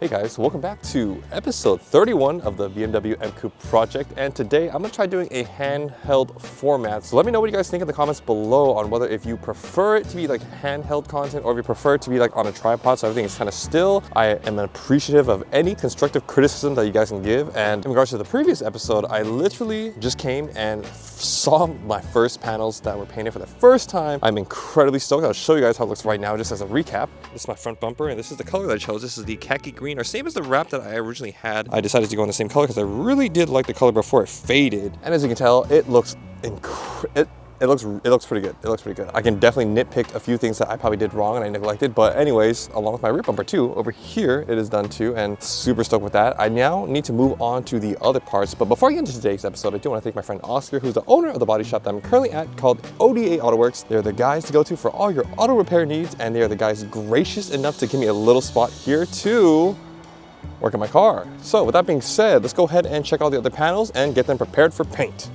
Hey guys, welcome back to episode 31 of the BMW M Coupe project, and today I'm going to try doing a handheld format. So let me know what you guys think in the comments below on whether if you prefer it to be like handheld content or if you prefer it to be like on a tripod so everything is kind of still. I am appreciative of any constructive criticism that you guys can give, and in regards to the previous episode, I literally just came and saw my first panels that were painted for the first time. I'm incredibly stoked. I'll show you guys how it looks right now just as a recap. This is my front bumper and this is the color that I chose. This is the khaki green, or same as the wrap that I originally had. I decided to go in the same color because I really did like the color before it faded. And as you can tell, it looks it looks pretty good. It looks pretty good. I can definitely nitpick a few things that I probably did wrong and I neglected, but anyways, along with my rear bumper too, over here it is done too, and super stoked with that. I now need to move on to the other parts, but before I get into today's episode, I do want to thank my friend Oscar, who's the owner of the body shop that I'm currently at called ODA Auto Works. They're the guys to go to for all your auto repair needs, and they are the guys gracious enough to give me a little spot here to work on my car. So with that being said, let's go ahead and check out the other panels and get them prepared for paint.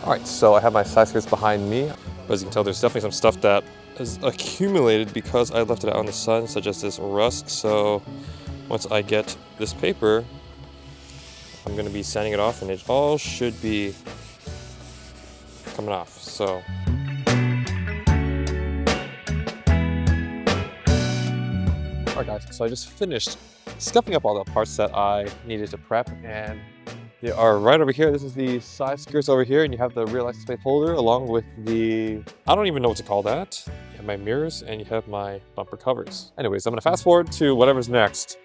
All right, so I have my side skirts behind me. But as you can tell, there's definitely some stuff that has accumulated because I left it out in the sun, such as this rust. So once I get this paper, I'm gonna be sanding it off and it all should be coming off, so. All right guys, so I just finished scuffing up all the parts that I needed to prep, and they are right over here. This is the side skirts over here, and you have the rear license plate holder along with the, I don't even know what to call that. You have my mirrors and you have my bumper covers. Anyways, I'm gonna fast forward to whatever's next.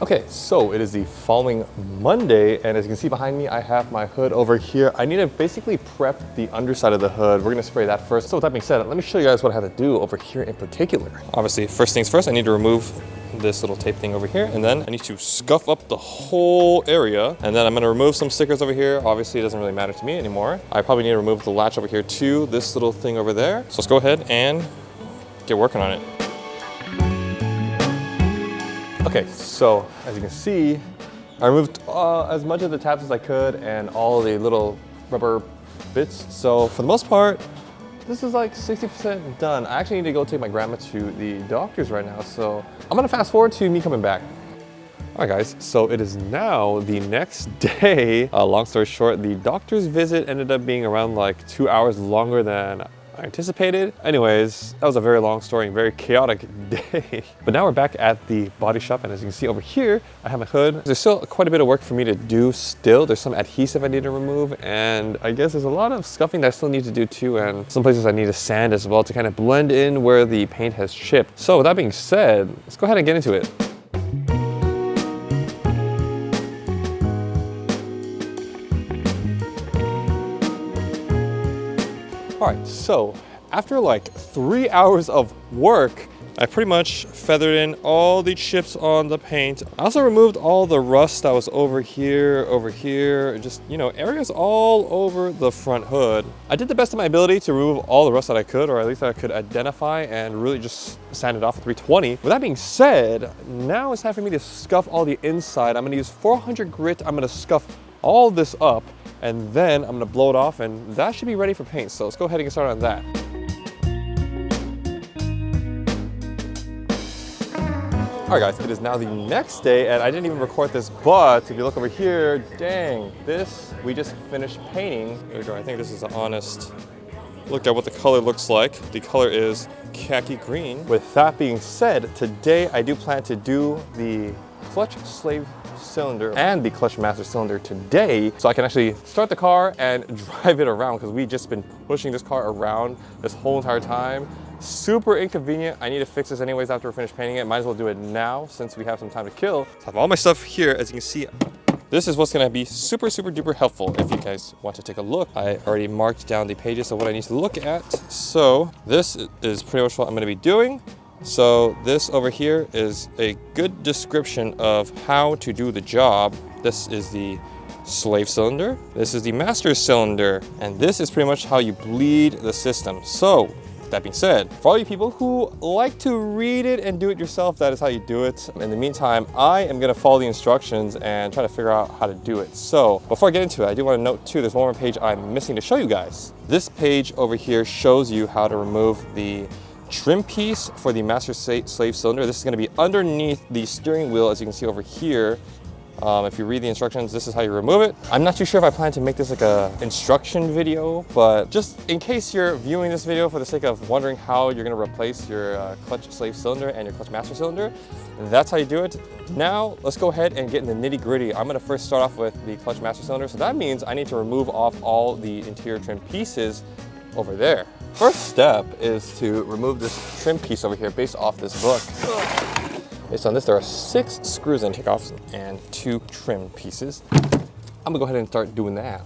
Okay, so it is the following Monday, and as you can see behind me, I have my hood over here. I need to basically prep the underside of the hood. We're gonna spray that first. So with that being said, let me show you guys what I have to do over here in particular. Obviously, first things first, I need to remove this little tape thing over here, and then I need to scuff up the whole area, and then I'm going to remove some stickers over here. Obviously it doesn't really matter to me anymore. I probably need to remove the latch over here too, this little thing over there. So let's go ahead and get working on it. Okay, so as you can see, I removed as much of the tabs as I could and all the little rubber bits. So for the most part, this is like 60% done. I actually need to go take my grandma to the doctor's right now, so I'm gonna fast forward to me coming back. All right guys, so it is now the next day. Long story short, the doctor's visit ended up being around like 2 hours longer than I anticipated. Anyways, that was a very long story and very chaotic day. But now we're back at the body shop, and as you can see over here, I have my hood. There's still quite a bit of work for me to do still. There's some adhesive I need to remove, and I guess there's a lot of scuffing that I still need to do too, and some places I need to sand as well to kind of blend in where the paint has chipped. So with that being said, let's go ahead and get into it. All right, so after like 3 hours of work, I pretty much feathered in all the chips on the paint. I also removed all the rust that was over here, just, you know, areas all over the front hood. I did the best of my ability to remove all the rust that I could, or at least that I could identify, and really just sand it off at 320. With that being said, now it's time for me to scuff all the inside. I'm gonna use 400 grit. I'm gonna scuff all this up, and then I'm gonna blow it off, and that should be ready for paint. So let's go ahead and get started on that. All right guys, it is now the next day, and I didn't even record this, but if you look over here, dang, this, we just finished painting. There we go, I think this is an honest look at what the color looks like. The color is khaki green. With that being said, today I do plan to do the clutch slave cylinder and the clutch master cylinder today, so I can actually start the car and drive it around, because we've just been pushing this car around this whole entire time. Super inconvenient. I need to fix this anyways after we're finished painting it. Might as well do it now since we have some time to kill. So I have all my stuff here. As you can see, this is what's gonna be super duper helpful if you guys want to take a look. I already marked down the pages of what I need to look at. So this is pretty much what I'm gonna be doing. So this over here is a good description of how to do the job. This is the slave cylinder, this is the master cylinder, and this is pretty much how you bleed the system. So that being said, for all you people who like to read it and do it yourself, that is how you do it. In the meantime, I am gonna follow the instructions and try to figure out how to do it. So before I get into it, I do want to note too, there's one more page I'm missing to show you guys. This page over here shows you how to remove the trim piece for the master slave cylinder. This is going to be underneath the steering wheel, as you can see over here. If you read the instructions, this is how you remove it. I'm not too sure if I plan to make this like a instruction video, but just in case you're viewing this video for the sake of wondering how you're gonna replace your clutch slave cylinder and your clutch master cylinder, that's how you do it. Now, let's go ahead and get in the nitty gritty. I'm gonna first start off with the clutch master cylinder. So that means I need to remove off all the interior trim pieces over there. First step is to remove this trim piece over here based off this book. Based on this, there are 6 screws and takeoffs and 2 trim pieces. I'm gonna go ahead and start doing that.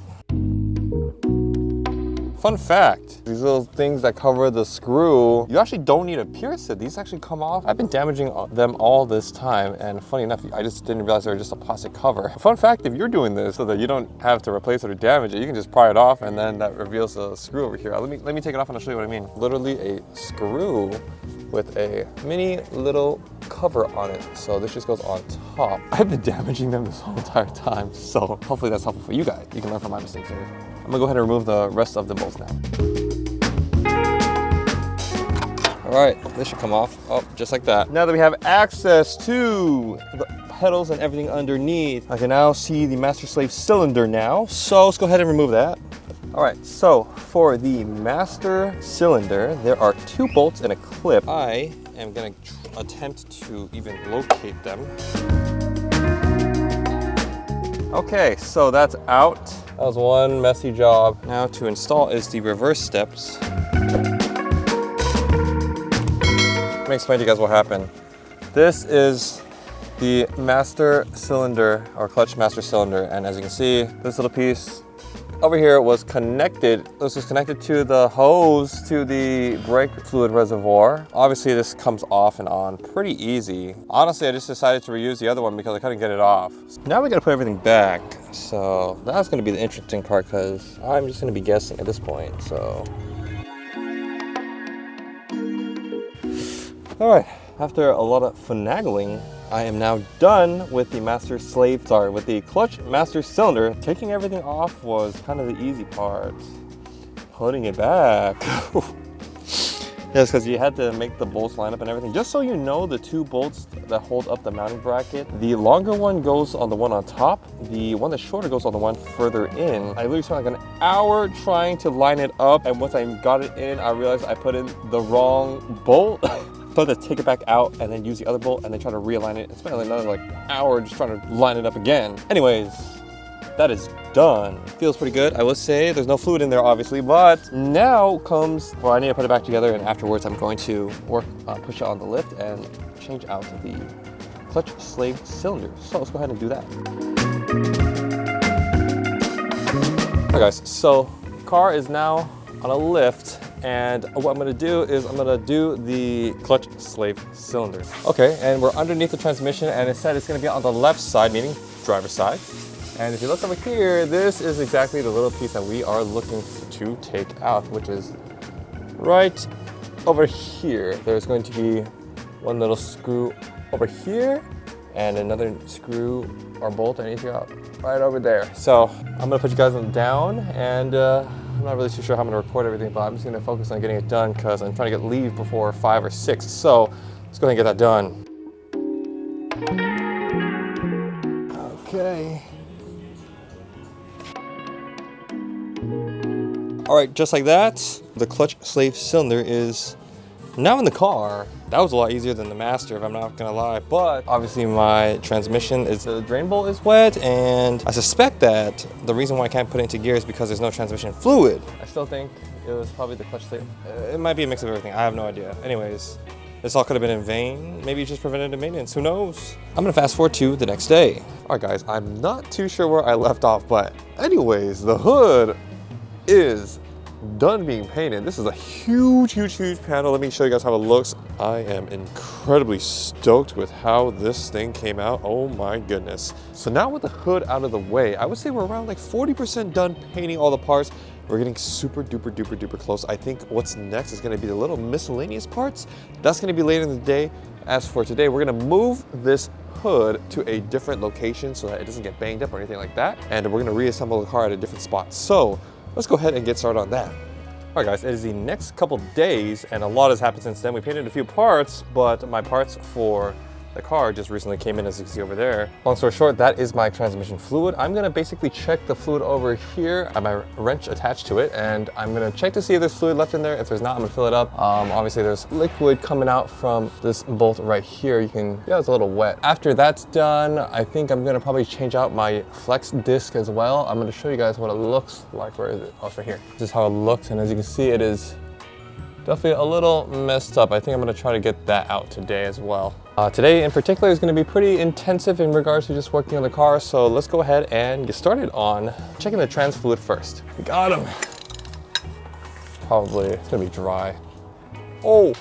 Fun fact, these little things that cover the screw, you actually don't need to pierce it. These actually come off. I've been damaging them all this time, and funny enough, I just didn't realize they were just a plastic cover. Fun fact, if you're doing this so that you don't have to replace it or damage it, you can just pry it off, and then that reveals the screw over here. Let me take it off and I'll show you what I mean. Literally a screw with a mini little cover on it. So this just goes on top. I've been damaging them this whole entire time, so hopefully that's helpful for you guys. You can learn from my mistakes here. I'm gonna go ahead and remove the rest of the bolts now. All right, this should come off, just like that. Now that we have access to the pedals and everything underneath, I can now see the master slave cylinder now. So let's go ahead and remove that. All right, so for the master cylinder, there are 2 bolts and a clip. I am gonna attempt to even locate them. Okay, so that's out. That was one messy job. Now to install is the reverse steps. Let me explain to you guys what happened. This is the master cylinder, or clutch master cylinder, and as you can see, this little piece over here was connected. This was connected to the hose to the brake fluid reservoir. Obviously, this comes off and on pretty easy. Honestly, I just decided to reuse the other one because I couldn't get it off. Now we gotta put everything back. So that's gonna be the interesting part because I'm just gonna be guessing at this point, so. All right, after a lot of finagling, I am now done with the with the clutch master cylinder. Taking everything off was kind of the easy part. Putting it back. Yes, because you had to make the bolts line up and everything. Just so you know, the 2 bolts that hold up the mounting bracket, the longer one goes on the one on top, the one that's shorter goes on the one further in. I literally spent like an hour trying to line it up, and once I got it in, I realized I put in the wrong bolt. So I had to take it back out and then use the other bolt and then try to realign it. It's been another like hour just trying to line it up again. Anyways, that is done. Feels pretty good, I will say. There's no fluid in there, obviously, but now comes, well, I need to put it back together, and afterwards I'm going to push it on the lift and change out the clutch slave cylinder. So let's go ahead and do that. Alright guys, so car is now on a lift, and what I'm gonna do is I'm gonna do the clutch slave cylinder. Okay, and we're underneath the transmission, and it said it's gonna be on the left side, meaning driver's side. And if you look over here, this is exactly the little piece that we are looking to take out, which is right over here. There's going to be one little screw over here and another screw or bolt I need to get out right over there. So I'm gonna put you guys down, and I'm not really too sure how I'm gonna record everything, but I'm just gonna focus on getting it done because I'm trying to get leave before 5 or 6. So let's go ahead and get that done. Okay. All right, just like that, the clutch slave cylinder is now in the car. That was a lot easier than the master, if I'm not gonna lie. But obviously my transmission the drain bolt is wet, and I suspect that the reason why I can't put it into gear is because there's no transmission fluid. I still think it was probably the clutch slave. It might be a mix of everything, I have no idea. Anyways, this all could have been in vain. Maybe it's just preventative maintenance, who knows? I'm gonna fast forward to the next day. All right guys, I'm not too sure where I left off, but anyways, the hood is done being painted. This is a huge panel. Let me show you guys how it looks. I am incredibly stoked with how this thing came out. Oh my goodness. So now with the hood out of the way, I would say we're around like 40% done painting all the parts. We're getting super duper close. I think what's next is gonna be the little miscellaneous parts. That's gonna be later in the day. As for today, we're gonna move this hood to a different location so that it doesn't get banged up or anything like that. And we're gonna reassemble the car at a different spot. So let's go ahead and get started on that. All right, guys, it is the next couple days, and a lot has happened since then. We painted a few parts, but my parts for the car just recently came in, as you can see over there. Long story short, that is my transmission fluid. I'm gonna basically check the fluid over here. I have my wrench attached to it, and I'm gonna check to see if there's fluid left in there. If there's not, I'm gonna fill it up. Obviously, there's liquid coming out from this bolt right here. Yeah, it's a little wet. After that's done, I think I'm gonna probably change out my flex disc as well. I'm gonna show you guys what it looks like. Where is it? Oh, it's right here. This is how it looks, and as you can see, it is definitely a little messed up. I think I'm gonna try to get that out today as well. Today in particular is gonna be pretty intensive in regards to just working on the car, so let's go ahead and get started on checking the trans fluid first. We got him. Probably, it's gonna be dry. Oh,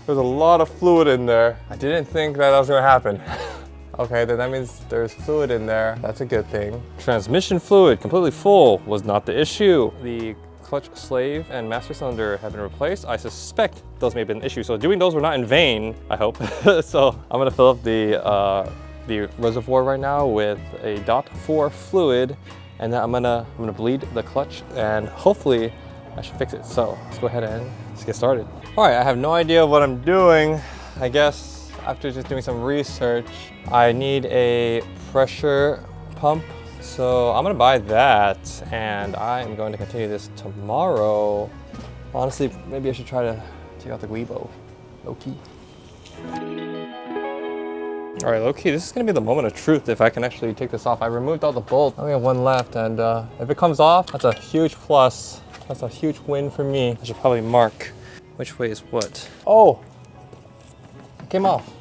there's a lot of fluid in there. I didn't think that was gonna happen. Okay, then that means there's fluid in there. That's a good thing. Transmission fluid completely full was not the issue. The clutch slave and master cylinder have been replaced. I suspect those may have been an issue, so doing those were not in vain, I hope. So I'm gonna fill up the reservoir right now with a .4 fluid, and then I'm gonna bleed the clutch, and hopefully I should fix it. So let's go ahead and let's get started. All right, I have no idea what I'm doing. I guess after just doing some research, I need a pressure pump. So I'm gonna buy that, and I am going to continue this tomorrow. Honestly, maybe I should try to take out the giubo, low key. All right, low key, this is gonna be the moment of truth if I can actually take this off. I removed all the bolts. I only have one left, and if it comes off, that's a huge plus. That's a huge win for me. I should probably mark which way is what. Oh, it came off.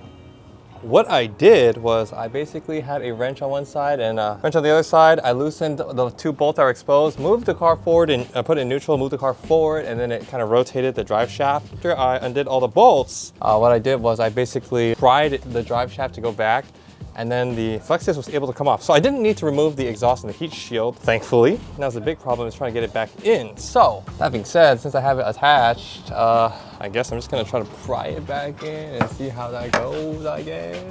What I did was I basically had a wrench on one side and a wrench on the other side. I loosened the two bolts that were exposed, moved the car forward and put it in neutral, moved the car forward, and then it kind of rotated the drive shaft. After I undid all the bolts, what I did was I basically pried the drive shaft to go back, and then the flex disc was able to come off. So I didn't need to remove the exhaust and the heat shield, thankfully. Now the big problem is trying to get it back in. So that being said, since I have it attached, I guess I'm just gonna try to pry it back in and see how that goes, I guess.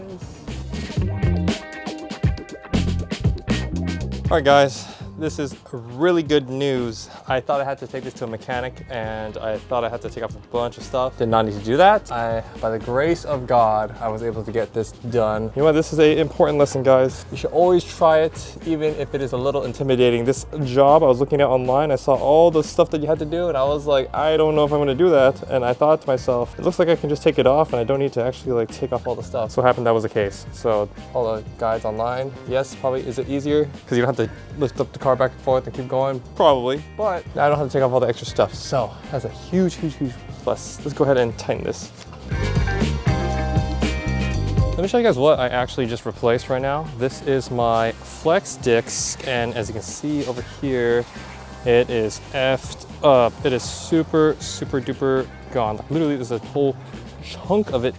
All right, guys. This is really good news. I thought I had to take this to a mechanic, and I thought I had to take off a bunch of stuff. Did not need to do that. By the grace of God, I was able to get this done. You know what? This is an important lesson, guys. You should always try it, even if it is a little intimidating. This job I was looking at online, I saw all the stuff that you had to do, and I was like, I don't know if I'm gonna do that. And I thought to myself, it looks like I can just take it off, and I don't need to actually like take off all the stuff. So what happened, that was the case. So all the guides online, yes, probably is it easier? Because you don't have to lift up the car back and forth and keep going, probably, but I don't have to take off all the extra stuff, so that's a huge plus. Let's go ahead and tighten this. Let me show you guys what I actually just replaced right now. This is my flex disc, and as you can see over here, it is effed up. It is super duper gone. Literally, there's a whole chunk of it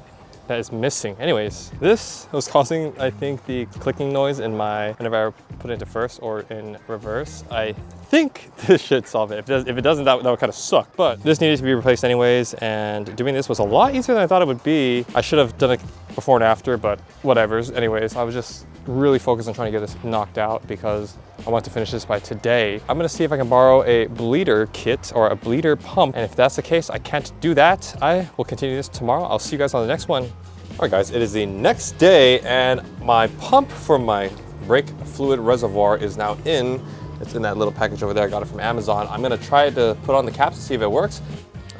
that is missing. Anyways, this was causing, I think, the clicking noise in whenever I put it into first or in reverse. I think this should solve it. If it doesn't, that would kind of suck. But this needed to be replaced anyways, and doing this was a lot easier than I thought it would be. I should have done it before and after, but whatever's. Anyways, I was just really focused on trying to get this knocked out because I want to finish this by today. I'm gonna see if I can borrow a bleeder kit or a bleeder pump, and if that's the case, I can't do that. I will continue this tomorrow. I'll see you guys on the next one. All right, guys, it is the next day, and my pump for my brake fluid reservoir is now in. It's in that little package over there. I got it from Amazon. I'm gonna try to put on the caps to see if it works.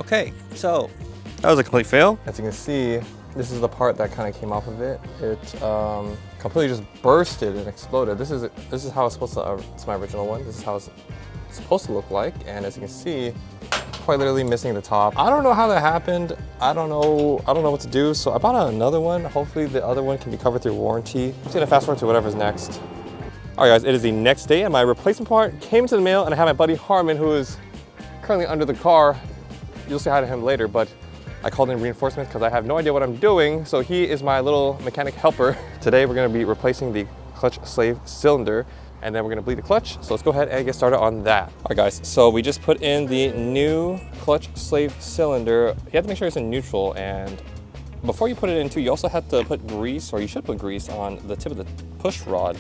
Okay, so that was a complete fail. As you can see, this is the part that kind of came off of it. It completely just bursted and exploded. This is how it's supposed to, it's my original one. This is how it's supposed to look like. And as you can see, quite literally missing the top. I don't know how that happened. I don't know what to do. So I bought another one. Hopefully the other one can be covered through warranty. I'm just gonna fast forward to whatever's next. All right, guys, it is the next day, and my replacement part came to the mail, and I have my buddy Harmon, who is currently under the car. You'll say hi to him later, but I called in reinforcements because I have no idea what I'm doing. So he is my little mechanic helper. Today, we're gonna be replacing the clutch slave cylinder, and then we're gonna bleed the clutch. So let's go ahead and get started on that. All right, guys, so we just put in the new clutch slave cylinder. You have to make sure it's in neutral, and before you put it in too, you also have to put grease, or you should put grease on the tip of the push rod.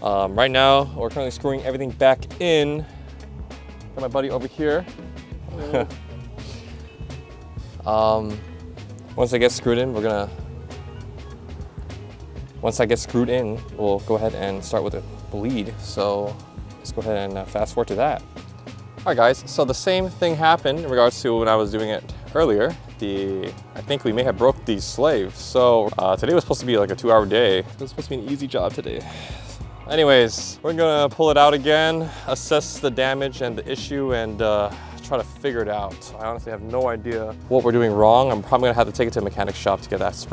Right now, we're currently screwing everything back in. Got my buddy over here. Once I get screwed in, once I get screwed in, we'll go ahead and start with a bleed. So let's go ahead and fast forward to that. All right guys, so the same thing happened in regards to when I was doing it earlier. I think we may have broke the slave. So today was supposed to be like a 2-hour day. It was supposed to be an easy job today. Anyways, we're gonna pull it out again, assess the damage and the issue, and try to figure it out. I honestly have no idea what we're doing wrong. I'm probably gonna have to take it to a mechanic shop to get that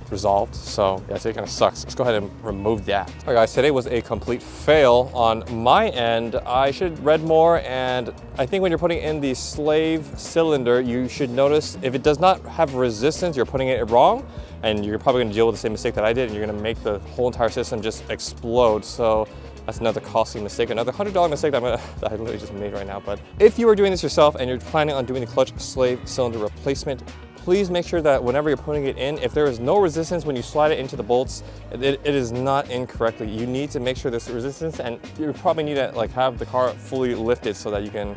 resolved. So yeah, today kind of sucks. Let's go ahead and remove that. All right guys, today was a complete fail on my end. I should have read more, and I think when you're putting in the slave cylinder, you should notice if it does not have resistance, you're putting it wrong, and you're probably gonna deal with the same mistake that I did, and you're gonna make the whole entire system just explode. So that's another costly mistake, another $100 mistake that I literally just made right now. But if you are doing this yourself and you're planning on doing the clutch slave cylinder replacement, please make sure that whenever you're putting it in, if there is no resistance when you slide it into the bolts, it is not in correctly. You need to make sure there's resistance, and you probably need to like have the car fully lifted so that you can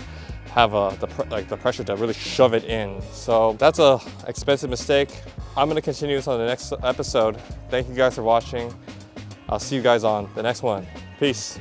have the pressure to really shove it in. So that's a expensive mistake. I'm gonna continue this on the next episode. Thank you guys for watching. I'll see you guys on the next one. Peace.